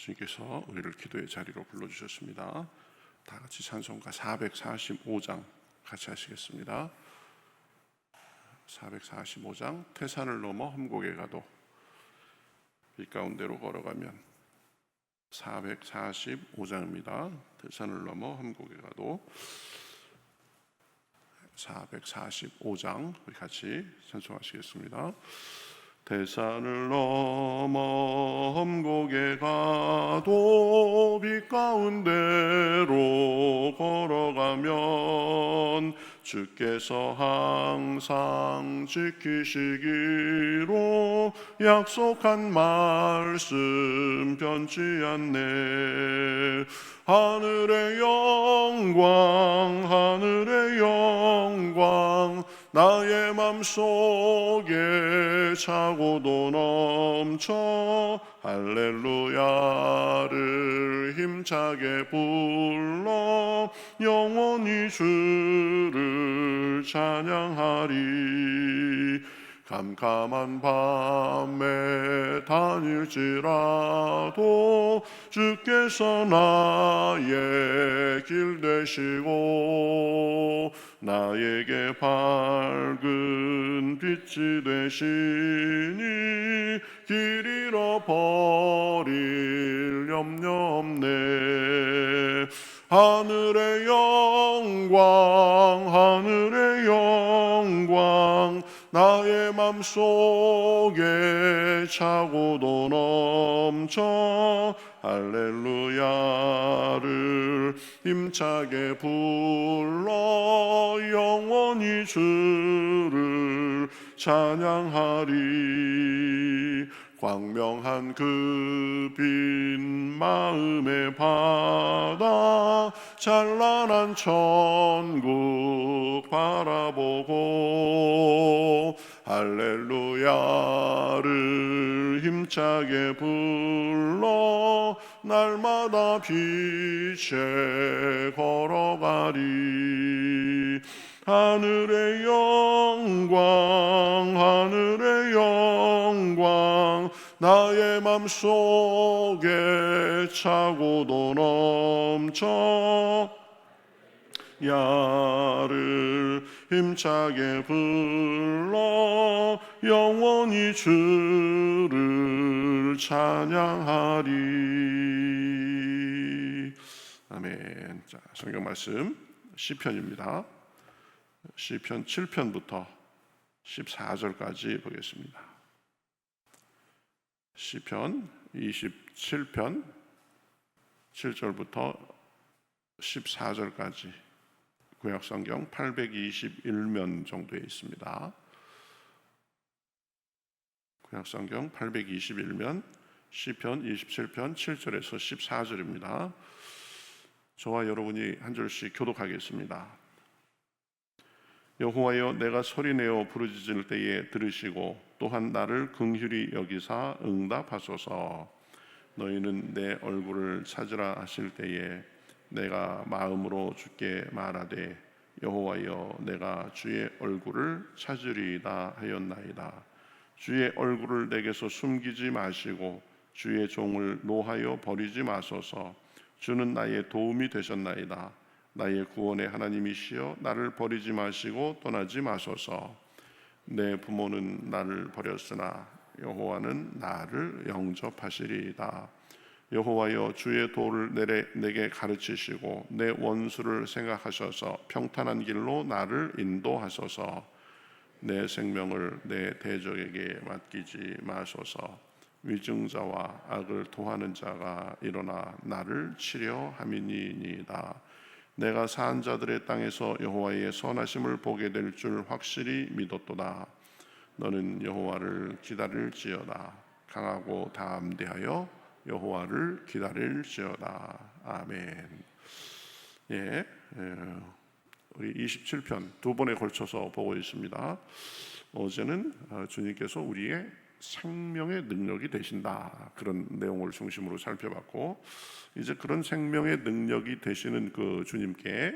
주님께서 우리를 기도의 자리로 불러주셨습니다. 다 같이 찬송가 445장 같이 하시겠습니다. 445장 태산을 넘어 험곡에 가도 빛 가운데로 걸어가면 445장입니다. 태산을 넘어 험곡에 가도 445장 우리 같이 찬송하시겠습니다. 태산을 넘어 험곡에 가도 빛 가운데로 걸어가면 주께서 항상 지키시기로 약속한 말씀 변치 않네. 하늘의 영광 하늘의 영광 나의 맘속에 차고도 넘쳐 할렐루야를 힘차게 불러 영원히 주를 찬양하리. 캄캄한 밤에 다닐지라도 주께서 나의 길 되시고 나에게 밝은 빛이 되시니 길 잃어버릴 염려 없네. 하늘의 영광 하늘의 영광 나의 맘속에 차고도 넘쳐 할렐루야를 힘차게 불러 영원히 주를 찬양하리. 광명한 그 빛 마음의 바다 찬란한 천국 바라보고 할렐루야를 힘차게 불러 날마다 빛에 걸어가리. 하늘의 영광 하늘의 영광 나의 맘속에 차고도 넘쳐 야를 힘차게 불러 영원히 주를 찬양하리. 아멘. 자, 성경 말씀 시편입니다. 시편 7편부터 14절까지 보겠습니다. 시편 27편 7절부터 14절까지 구약성경 821면 정도에 있습니다. 구약성경 821면 시편 27편 7절에서 14절입니다. 저와 여러분이 한 절씩 교독하겠습니다. 여호와여 내가 소리내어 부르짖을 때에 들으시고 또한 나를 긍휼히 여기사 응답하소서. 너희는 내 얼굴을 찾으라 하실 때에 내가 마음으로 주께 말하되 여호와여 내가 주의 얼굴을 찾으리이다 하였나이다. 주의 얼굴을 내게서 숨기지 마시고 주의 종을 노하여 버리지 마소서. 주는 나의 도움이 되셨나이다. 나의 구원의 하나님이시여 나를 버리지 마시고 떠나지 마소서. 내 부모는 나를 버렸으나 여호와는 나를 영접하시리이다. 여호와여 주의 도를 내게 가르치시고 내 원수를 생각하셔서 평탄한 길로 나를 인도하소서. 내 생명을 내 대적에게 맡기지 마소서. 위증자와 악을 토하는 자가 일어나 나를 치려 함이니이다. 내가 사한 자들의 땅에서 여호와의 선하심을 보게 될 줄 확실히 믿었도다. 너는 여호와를 기다릴지어다. 강하고 담대하여 여호와를 기다릴지어다. 아멘. 우리 27편 두 번에 걸쳐서 보고 있습니다. 어제는 주님께서 우리의 생명의 능력이 되신다, 그런 내용을 중심으로 살펴봤고, 이제 그런 생명의 능력이 되시는 그 주님께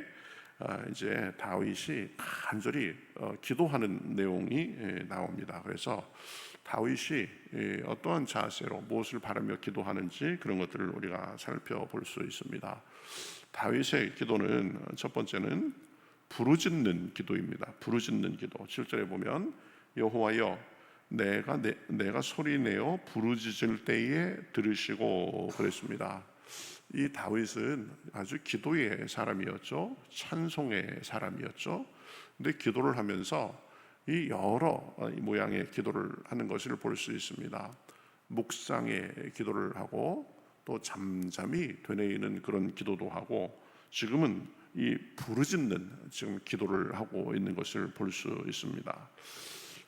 이제 다윗이 간절히 기도하는 내용이 나옵니다. 그래서 다윗이 어떠한 자세로 무엇을 바라며 기도하는지 그런 것들을 우리가 살펴볼 수 있습니다. 다윗의 기도는 첫 번째는 부르짖는 기도입니다. 부르짖는 기도. 7절에 보면 여호와여 내가 소리내어 부르짖을 때에 들으시고 그랬습니다. 이 다윗은 아주 기도의 사람이었죠. 찬송의 사람이었죠. 근데 기도를 하면서 이 여러 모양의 기도를 하는 것을 볼 수 있습니다. 묵상의 기도를 하고 또 잠잠히 되뇌이는 그런 기도도 하고 지금은 이 부르짖는 지금 기도를 하고 있는 것을 볼 수 있습니다.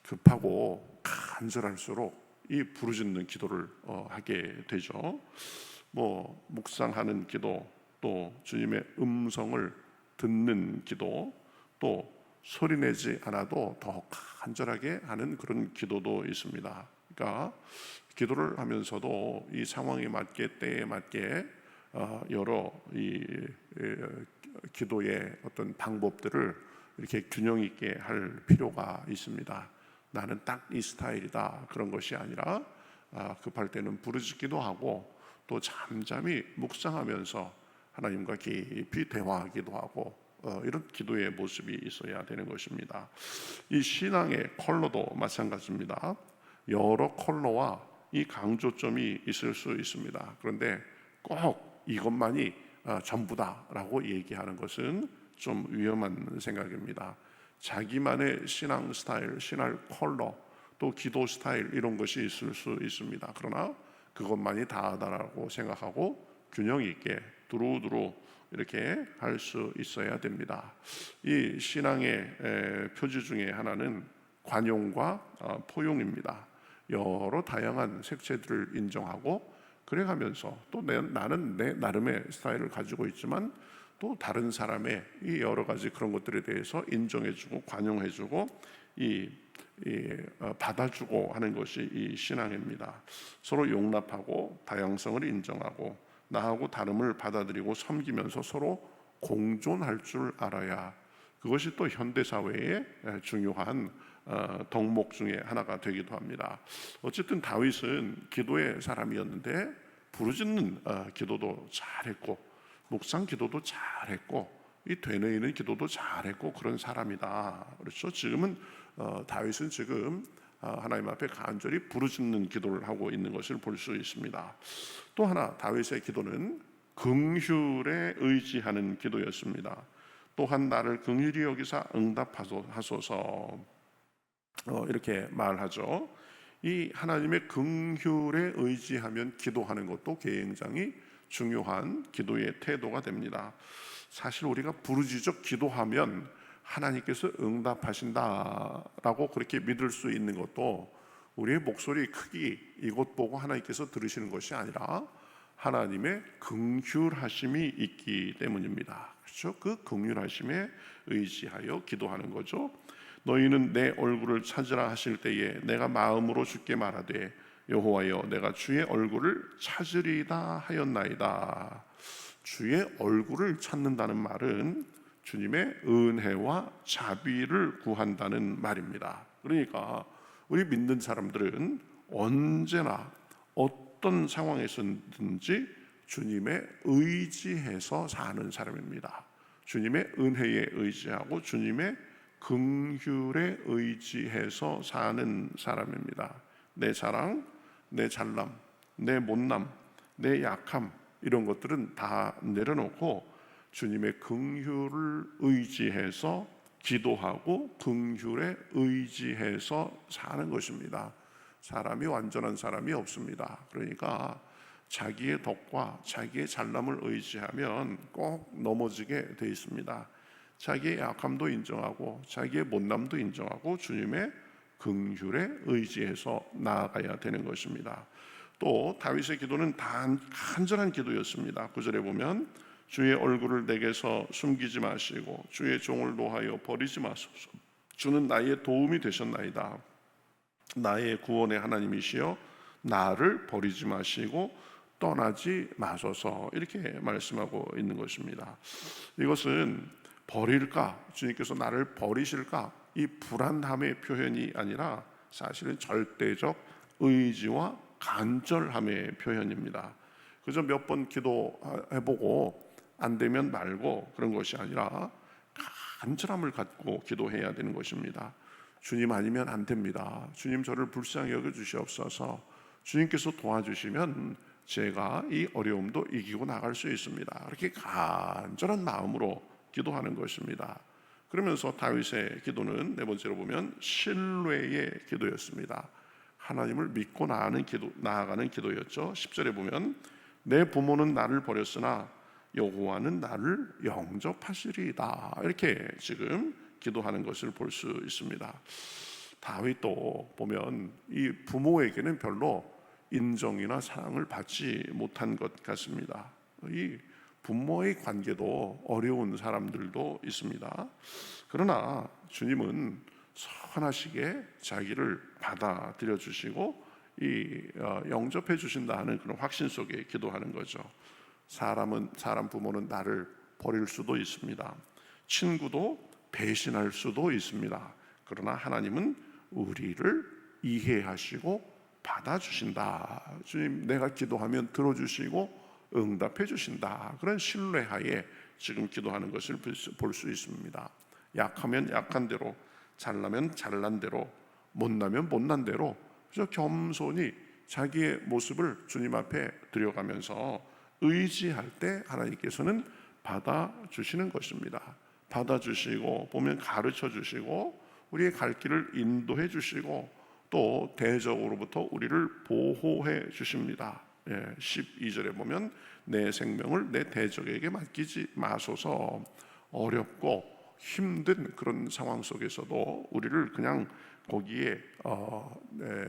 급하고 간절할수록 이 부르짖는 기도를 하게 되죠. 묵상하는 기도, 또 주님의 음성을 듣는 기도, 또 소리내지 않아도 더 간절하게 하는 그런 기도도 있습니다. 그러니까 기도를 하면서도 이 상황에 맞게 때에 맞게 여러 이 기도의 어떤 방법들을 이렇게 균형 있게 할 필요가 있습니다. 나는 딱 이 스타일이다 그런 것이 아니라 급할 때는 부르짖기도 하고 또 잠잠히 묵상하면서 하나님과 깊이 대화하기도 하고 이런 기도의 모습이 있어야 되는 것입니다. 이 신앙의 컬러도 마찬가지입니다. 여러 컬러와 이 강조점이 있을 수 있습니다. 그런데 꼭 이것만이 전부다라고 얘기하는 것은 좀 위험한 생각입니다. 자기만의 신앙 스타일, 신앙 컬러, 또 기도 스타일 이런 것이 있을 수 있습니다. 그러나 그것만이 다하다라고 생각하고 균형 있게 두루두루 이렇게 할 수 있어야 됩니다. 이 신앙의 표지 중에 하나는 관용과 포용입니다. 여러 다양한 색채들을 인정하고 그래가면서 또 나는 내 나름의 스타일을 가지고 있지만 또 다른 사람의 이 여러 가지 그런 것들에 대해서 인정해주고 관용해주고 받아주고 하는 것이 이 신앙입니다. 서로 용납하고 다양성을 인정하고 나하고 다름을 받아들이고 섬기면서 서로 공존할 줄 알아야 그것이 또 현대 사회의 중요한 덕목 중에 하나가 되기도 합니다. 어쨌든 다윗은 기도의 사람이었는데 부르짖는 기도도 잘했고 묵상 기도도 잘했고 이 되뇌이는 기도도 잘했고 그런 사람이다. 그렇죠? 지금은 다윗은 지금 하나님 앞에 간절히 부르짖는 기도를 하고 있는 것을 볼 수 있습니다. 또 하나 다윗의 기도는 긍휼에 의지하는 기도였습니다. 또한 나를 긍휼히 여기사 응답하소서 이렇게 말하죠. 이 하나님의 긍휼에 의지하면 기도하는 것도 굉장히 중요한 기도의 태도가 됩니다. 사실 우리가 부르짖어 기도하면 하나님께서 응답하신다라고 그렇게 믿을 수 있는 것도 우리의 목소리 크기 이것 보고 하나님께서 들으시는 것이 아니라 하나님의 긍휼하심이 있기 때문입니다. 그렇죠? 그 긍휼하심에 의지하여 기도하는 거죠. 너희는 내 얼굴을 찾으라 하실 때에 내가 마음으로 주께 말하되 여호와여 내가 주의 얼굴을 찾으리다 하였나이다. 주의 얼굴을 찾는다는 말은 주님의 은혜와 자비를 구한다는 말입니다. 그러니까 우리 믿는 사람들은 언제나 어떤 상황에서든지 주님의 의지해서 사는 사람입니다. 주님의 은혜에 의지하고 주님의 긍휼에 의지해서 사는 사람입니다. 내 자랑, 내 잘남, 내 못남, 내 약함 이런 것들은 다 내려놓고 주님의 긍휼을 의지해서 기도하고 긍휼에 의지해서 사는 것입니다. 사람이 완전한 사람이 없습니다. 그러니까 자기의 덕과 자기의 잘남을 의지하면 꼭 넘어지게 돼 있습니다. 자기의 약함도 인정하고 자기의 못남도 인정하고 주님의 긍휼에 의지해서 나아가야 되는 것입니다. 또 다윗의 기도는 간절한 기도였습니다. 9절에 보면 주의 얼굴을 내게서 숨기지 마시고 주의 종을 노하여 버리지 마소서. 주는 나의 도움이 되셨나이다. 나의 구원의 하나님이시여 나를 버리지 마시고 떠나지 마소서. 이렇게 말씀하고 있는 것입니다. 이것은 버릴까? 주님께서 나를 버리실까? 이 불안함의 표현이 아니라 사실은 절대적 의지와 간절함의 표현입니다. 그저 몇 번 기도해보고 안 되면 말고 그런 것이 아니라 간절함을 갖고 기도해야 되는 것입니다. 주님 아니면 안 됩니다. 주님 저를 불쌍히 여겨주시옵소서. 주님께서 도와주시면 제가 이 어려움도 이기고 나갈 수 있습니다. 이렇게 간절한 마음으로 기도하는 것입니다. 그러면서 다윗의 기도는 네 번째로 보면 신뢰의 기도였습니다. 하나님을 믿고 나아가는 기도였죠. 10절에 보면 내 부모는 나를 버렸으나 여호와는 나를 영접하시리이다. 이렇게 지금 기도하는 것을 볼 수 있습니다. 다윗도 보면 이 부모에게는 별로 인정이나 사랑을 받지 못한 것 같습니다. 이 부모의 관계도 어려운 사람들도 있습니다. 그러나 주님은 선하시게 자기를 받아들여 주시고 영접해 주신다는 그런 확신 속에 기도하는 거죠. 사람 부모는 나를 버릴 수도 있습니다. 친구도 배신할 수도 있습니다. 그러나 하나님은 우리를 이해하시고 받아주신다. 주님 내가 기도하면 들어주시고 응답해 주신다. 그런 신뢰하에 지금 기도하는 것을 볼 수 있습니다. 약하면 약한 대로, 잘나면 잘난 대로, 못나면 못난 대로 그래서 겸손히 자기의 모습을 주님 앞에 들여가면서 의지할 때 하나님께서는 받아주시는 것입니다. 받아주시고 보면 가르쳐 주시고 우리의 갈 길을 인도해 주시고 또 대적으로부터 우리를 보호해 주십니다. 12절에 보면 내 생명을 내 대적에게 맡기지 마소서. 어렵고 힘든 그런 상황 속에서도 우리를 그냥 거기에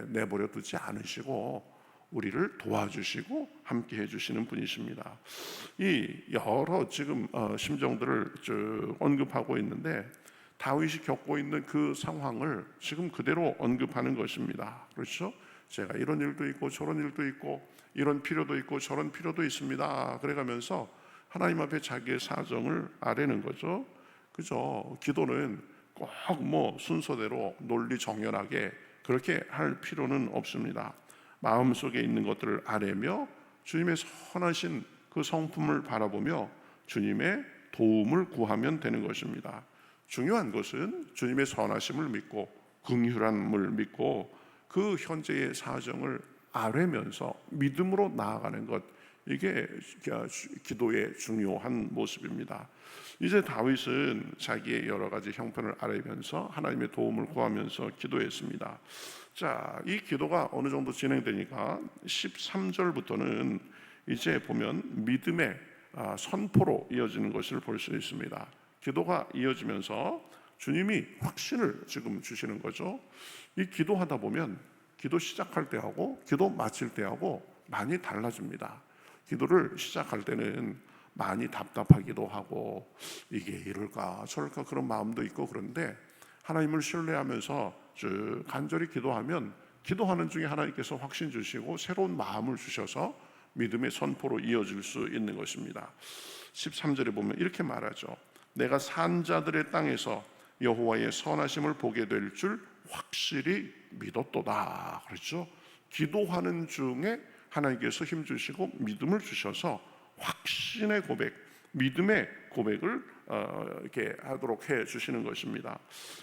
내버려 두지 않으시고 우리를 도와주시고 함께 해주시는 분이십니다. 이 여러 지금 심정들을 쭉 언급하고 있는데 다윗이 겪고 있는 그 상황을 지금 그대로 언급하는 것입니다. 그렇죠? 제가 이런 일도 있고 저런 일도 있고 이런 필요도 있고 저런 필요도 있습니다. 그래가면서 하나님 앞에 자기의 사정을 아뢰는 거죠. 그죠? 기도는 꼭 뭐 순서대로 논리정연하게 그렇게 할 필요는 없습니다. 마음속에 있는 것들을 아뢰며 주님의 선하신 그 성품을 바라보며 주님의 도움을 구하면 되는 것입니다. 중요한 것은 주님의 선하심을 믿고 긍휼함을 믿고 그 현재의 사정을 아뢰면서 믿음으로 나아가는 것, 이게 기도의 중요한 모습입니다. 이제 다윗은 자기의 여러 가지 형편을 아뢰면서 하나님의 도움을 구하면서 기도했습니다. 자, 이 기도가 어느 정도 진행되니까 13절부터는 이제 보면 믿음의 선포로 이어지는 것을 볼 수 있습니다. 기도가 이어지면서 주님이 확신을 지금 주시는 거죠. 이 기도하다 보면 기도 시작할 때하고 기도 마칠 때하고 많이 달라집니다. 기도를 시작할 때는 많이 답답하기도 하고 이게 이럴까 저럴까 그런 마음도 있고 그런데 하나님을 신뢰하면서 쭉 간절히 기도하면 기도하는 중에 하나님께서 확신 주시고 새로운 마음을 주셔서 믿음의 선포로 이어질 수 있는 것입니다. 13절에 보면 이렇게 말하죠. 내가 산자들의 땅에서 여호와의 선하심을 보게 될 줄 확실히 믿었도다. 그렇죠? 기도하는 중에 하나님께서 힘 주시고 믿음을 주셔서 확신의 고백, 믿음의 고백을 이렇게 하도록 해 주시는 것입니다.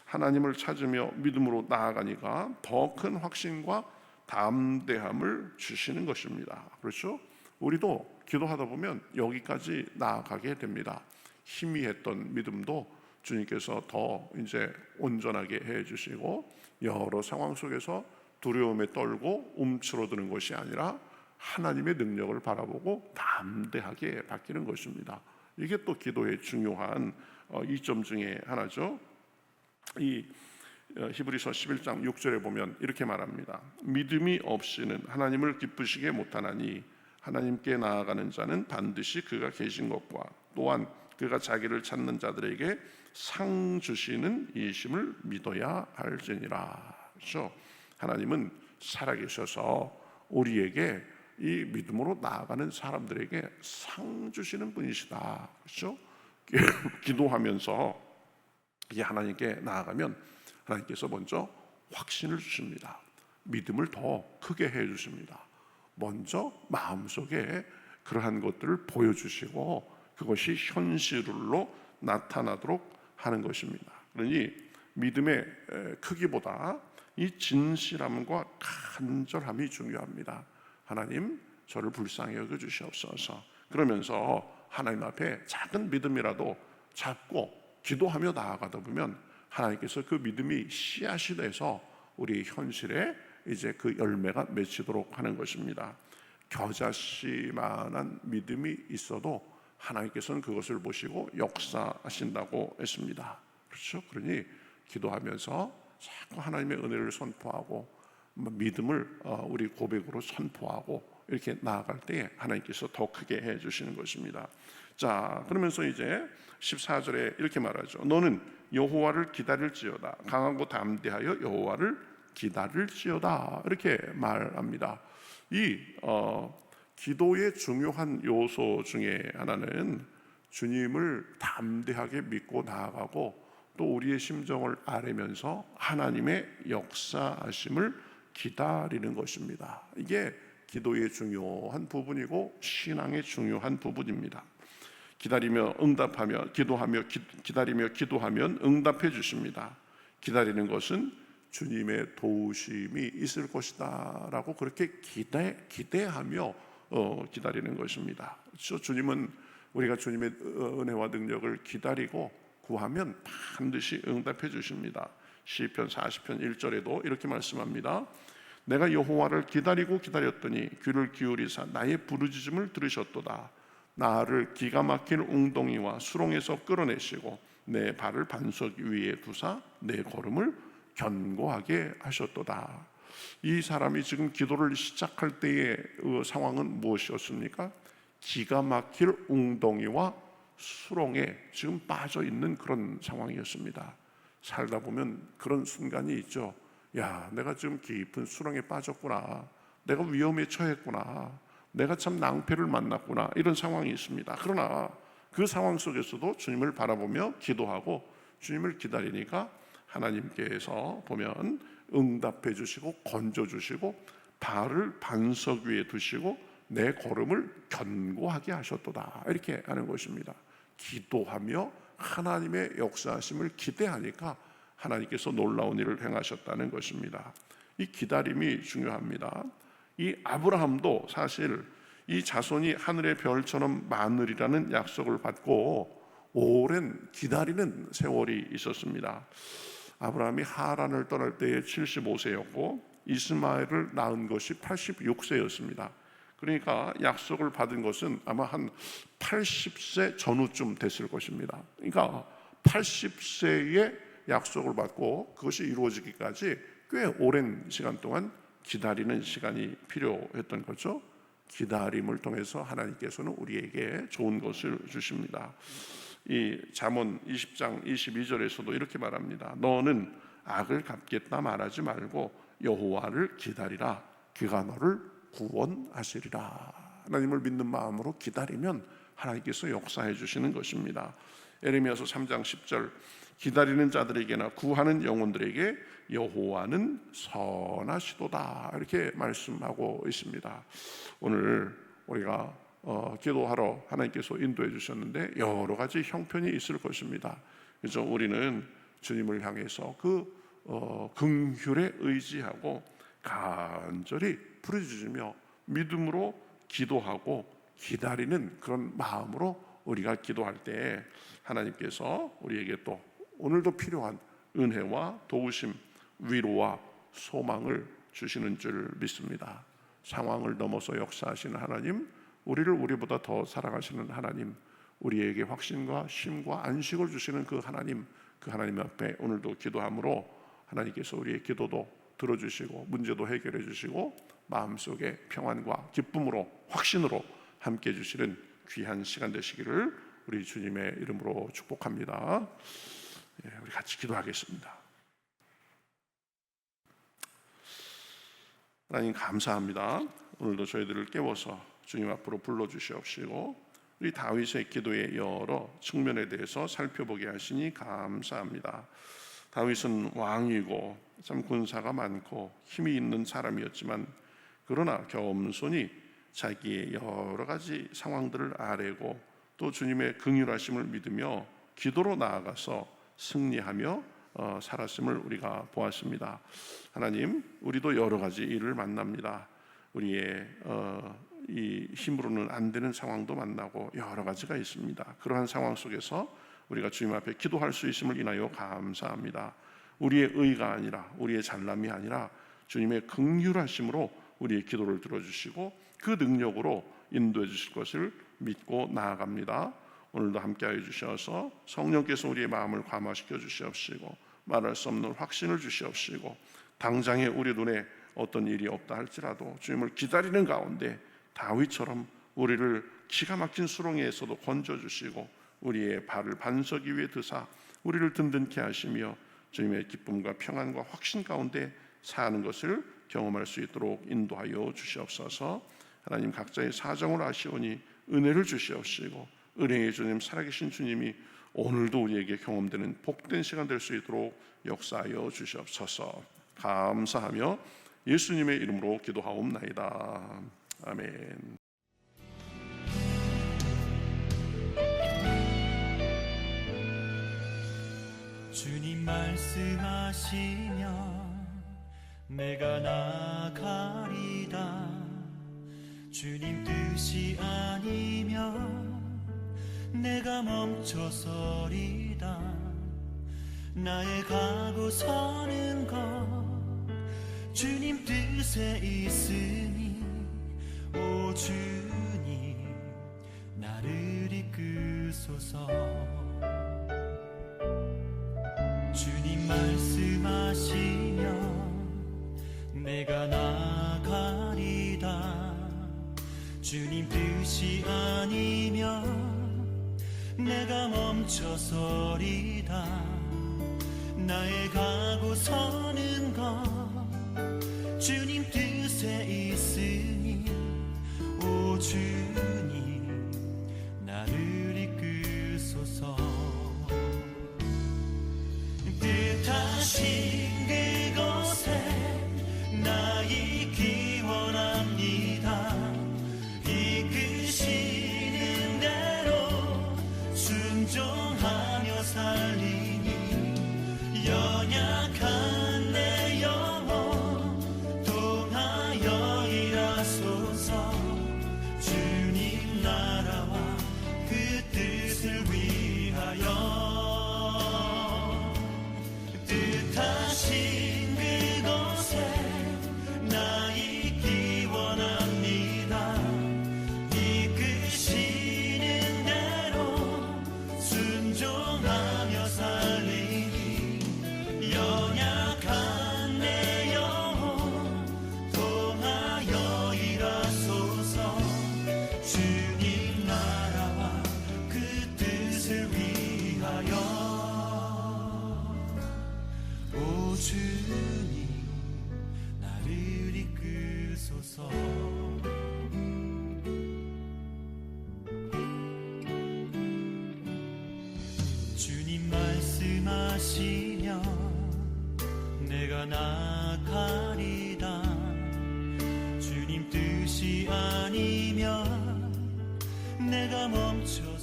하나님을 찾으며 믿음으로 나아가니까 더 큰 확신과 담대함을 주시는 것입니다. 그렇죠? 우리도 기도하다 보면 여기까지 나아가게 됩니다. 희미했던 믿음도 주님께서 더 이제 온전하게 해 주시고 여러 상황 속에서 두려움에 떨고 움츠러드는 것이 아니라 하나님의 능력을 바라보고 담대하게 바뀌는 것입니다. 이게 또 기도의 중요한 이점 중에 하나죠. 이 히브리서 11장 6절에 보면 이렇게 말합니다. 믿음이 없이는 하나님을 기쁘시게 못하나니 하나님께 나아가는 자는 반드시 그가 계신 것과 또한 그가 자기를 찾는 자들에게 상 주시는 이심을 믿어야 할지니라. 그렇죠? 하나님은 살아계셔서 우리에게 이 믿음으로 나아가는 사람들에게 상 주시는 분이시다. 그렇죠? 기도하면서 이 하나님께 나아가면 하나님께서 먼저 확신을 주십니다. 믿음을 더 크게 해 주십니다. 먼저 마음속에 그러한 것들을 보여주시고 그것이 현실로 나타나도록 하는 것입니다. 그러니 믿음의 크기보다 이 진실함과 간절함이 중요합니다. 하나님, 저를 불쌍히 여겨 주시옵소서. 그러면서 하나님 앞에 작은 믿음이라도 잡고 기도하며 나아가다 보면 하나님께서 그 믿음이 씨앗이 돼서 우리 현실에 이제 그 열매가 맺히도록 하는 것입니다. 겨자씨만한 믿음이 있어도 하나님께서는 그것을 보시고 역사하신다고 했습니다. 그렇죠? 그러니 기도하면서 자꾸 하나님의 은혜를 선포하고 믿음을 우리 고백으로 선포하고 이렇게 나아갈 때 하나님께서 더 크게 해주시는 것입니다. 자, 그러면서 이제 14절에 이렇게 말하죠. 너는 여호와를 기다릴지어다. 강하고 담대하여 여호와를 기다릴지어다. 이렇게 말합니다. 이 기도의 중요한 요소 중에 하나는 주님을 담대하게 믿고 나아가고 또 우리의 심정을 아뢰면서 하나님의 역사하심을 기다리는 것입니다. 이게 기도의 중요한 부분이고 신앙의 중요한 부분입니다. 기다리며 응답하며 기다리며 기도하면 응답해 주십니다. 기다리는 것은 주님의 도우심이 있을 것이다 라고 그렇게 기대하며 기다리는 것입니다. 그렇죠? 주님은 우리가 주님의 은혜와 능력을 기다리고 구하면 반드시 응답해 주십니다. 시편 40편 1절에도 이렇게 말씀합니다. 내가 여호와를 기다리고 기다렸더니 귀를 기울이사 나의 부르짖음을 들으셨도다. 나를 기가 막힌 웅덩이와 수렁에서 끌어내시고 내 발을 반석 위에 두사 내 걸음을 견고하게 하셨도다. 이 사람이 지금 기도를 시작할 때의 상황은 무엇이었습니까? 기가 막힐 웅덩이와 수렁에 지금 빠져 있는 그런 상황이었습니다. 살다 보면 그런 순간이 있죠. 야, 내가 지금 깊은 수렁에 빠졌구나. 내가 위험에 처했구나. 내가 참 낭패를 만났구나. 이런 상황이 있습니다. 그러나 그 상황 속에서도 주님을 바라보며 기도하고 주님을 기다리니까 하나님께서 보면 응답해 주시고 건져 주시고 발을 반석 위에 두시고 내 걸음을 견고하게 하셨도다. 이렇게 하는 것입니다. 기도하며 하나님의 역사하심을 기대하니까 하나님께서 놀라운 일을 행하셨다는 것입니다. 이 기다림이 중요합니다. 이 아브라함도 사실 이 자손이 하늘의 별처럼 많으리라는 약속을 받고 오랜 기다리는 세월이 있었습니다. 아브라함이 하란을 떠날 때에 75세였고 이스마엘을 낳은 것이 86세였습니다. 그러니까 약속을 받은 것은 아마 한 80세 전후쯤 됐을 것입니다. 그러니까 80세에 약속을 받고 그것이 이루어지기까지 꽤 오랜 시간 동안 기다리는 시간이 필요했던 거죠. 기다림을 통해서 하나님께서는 우리에게 좋은 것을 주십니다. 이 잠언 20장 22절에서도 이렇게 말합니다. 너는 악을 갚겠다 말하지 말고 여호와를 기다리라. 그가 너를 구원하시리라. 하나님을 믿는 마음으로 기다리면 하나님께서 역사해 주시는 것입니다. 에레미야서 3장 10절 기다리는 자들에게나 구하는 영혼들에게 여호와는 선하시도다. 이렇게 말씀하고 있습니다. 오늘 우리가 기도하러 하나님께서 인도해 주셨는데 여러 가지 형편이 있을 것입니다. 그래서 우리는 주님을 향해서 그 긍휼에 의지하고 간절히 부르짖으며 믿음으로 기도하고 기다리는 그런 마음으로 우리가 기도할 때 하나님께서 우리에게 또 오늘도 필요한 은혜와 도우심, 위로와 소망을 주시는 줄 믿습니다. 상황을 넘어서 역사하시는 하나님, 우리를 우리보다 더 사랑하시는 하나님, 우리에게 확신과 쉼과 안식을 주시는 그 하나님 앞에 오늘도 기도함으로 하나님께서 우리의 기도도 들어주시고 문제도 해결해 주시고 마음속에 평안과 기쁨으로 확신으로 함께 해주시는 귀한 시간 되시기를 우리 주님의 이름으로 축복합니다. 우리 같이 기도하겠습니다. 하나님 감사합니다. 오늘도 저희들을 깨워서 주님 앞으로 불러주시옵시고 우리 다윗의 기도의 여러 측면에 대해서 살펴보게 하시니 감사합니다. 다윗은 왕이고 참 군사가 많고 힘이 있는 사람이었지만 그러나 겸손히 자기의 여러 가지 상황들을 아뢰고 또 주님의 긍휼하심을 믿으며 기도로 나아가서 승리하며 살았음을 우리가 보았습니다. 하나님, 우리도 여러 가지 일을 만납니다. 우리의 이 힘으로는 안 되는 상황도 만나고 여러 가지가 있습니다. 그러한 상황 속에서 우리가 주님 앞에 기도할 수 있음을 인하여 감사합니다. 우리의 의가 아니라 우리의 잘남이 아니라 주님의 긍휼하심으로 우리의 기도를 들어주시고 그 능력으로 인도해 주실 것을 믿고 나아갑니다. 오늘도 함께하여 주셔서 성령께서 우리의 마음을 감화시켜 주시옵시고 말할 수 없는 확신을 주시옵시고 당장에 우리 눈에 어떤 일이 없다 할지라도 주님을 기다리는 가운데 다윗처럼 우리를 기가 막힌 수렁에서도 건져주시고 우리의 발을 반석 위에 드사 우리를 든든케 하시며 주님의 기쁨과 평안과 확신 가운데 사는 것을 경험할 수 있도록 인도하여 주시옵소서. 하나님, 각자의 사정을 아시오니 은혜를 주시옵시고 은혜의 주님, 살아계신 주님이 오늘도 우리에게 경험되는 복된 시간 될 수 있도록 역사하여 주시옵소서. 감사하며 예수님의 이름으로 기도하옵나이다. 아멘. 주님 말씀하시면 내가 나가리다. 주님 뜻이 아니면 내가 멈춰서리다. 나의 가고 서는 것 주님 뜻에 있으니 오 주님 나를 이끄소서. 주님 말씀하시면 내가 나가리다. 주님 뜻이 아니면 내가 멈춰서리다. 나의 가고 서는 것 주님 뜻에 있으니 오 주님 나를 이끄소서. 뜻하신 그곳에 나 있기 원합니다. 이끄시는 대로 순종하며 살리니 연약한 내 영혼 통하여 일하소서. 주님 나라와 그 뜻을 위하여 뜻하신 그곳에 나 있기 원합니다. 이끄시는 대로 순종하며 살리니 연약한 내 영혼 통하여 일하소서. 주님 나라와 그 뜻을 위하여 오 주님 나를 이끄소서. 주님 말씀하시면 내가 나가리다. 주님 뜻이 아니면 내가 멈춰